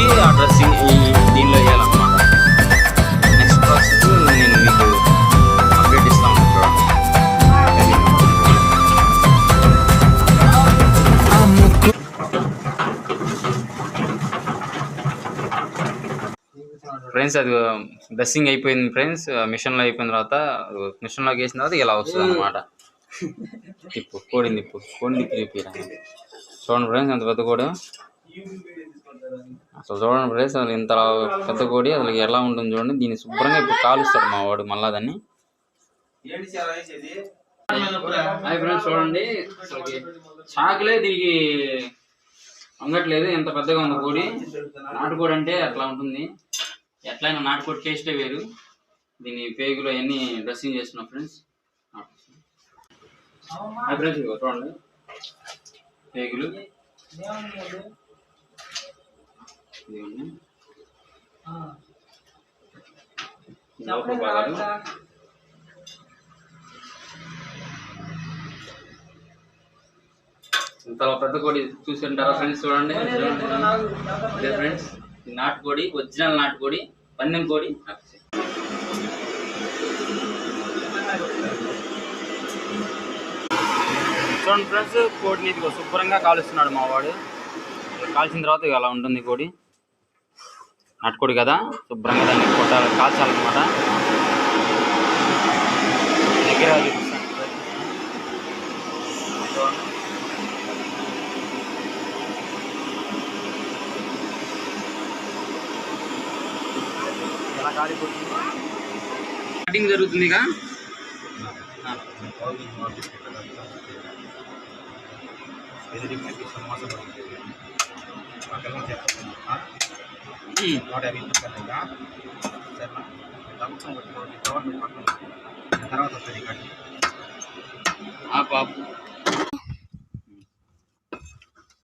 తీసి ఆ డ్రెస్సింగ్ దీనిలో వేయాలన్నమాట. నెక్స్ట్ ప్రాసెస్ నేను మీకు అప్డేట్ ఇస్తాను చూడండి. ఫ్రెండ్స్ అది డ్రెస్సింగ్ అయిపోయింది ఫ్రెండ్స్. మిషన్లో అయిపోయిన తర్వాత మిషన్లోకి వేసిన తర్వాత ఇలా వస్తుంది అన్నమాట. తిప్పు కోడిని తిప్పు తిప్పిరా. చూడండి ఫ్రెండ్స్ ఎంత పెద్ద కోడి. అసలు చూడండి ఫ్రెండ్స్ అసలు ఇంత పెద్ద కోడి అసలు ఎలా ఉంటుంది చూడండి. దీన్ని శుభ్రంగా ఇప్పుడు కాలుస్తాడు మా వాడు మళ్ళా దాన్ని. హాయ్ ఫ్రెండ్స్ చూడండి అసలుకి చాకులే దీనికి వంగట్లేదు. ఎంత పెద్దగా ఉంది కోడి. నాటుకోడి అంటే అట్లా ఉంటుంది. ఎట్లయినా నాటుకోడి టేస్టే వేరు. దీని పేగులు అవన్నీ డ్రెస్సింగ్ చేస్తున్నాం ఫ్రెండ్స్. హాయ్ ఫ్రెండ్స్ ఇదిగో చూడండి పేగులు ఇదిగోండి. లోపల భాగాలు ఇంత పెద్ద కోడి చూసుకుంటారా ఫ్రెండ్స్. చూడండి అదే ఫ్రెండ్స్ నాటుకోడి, ఒరిజినల్ నాటుకోడి, పందెం కోడి. చూడండి ఫ్రెండ్స్ కోడిని ఇదిగో శుభ్రంగా కాలుస్తున్నాడు మా వాడు. కాల్చిన తర్వాత అలా ఉంటుంది కోడి. నాటుకోడి కదా శుభ్రంగా దాన్ని కాల్చాలన్నమాట. దగ్గర కటింగ్ జరుగుతుంది ఇక.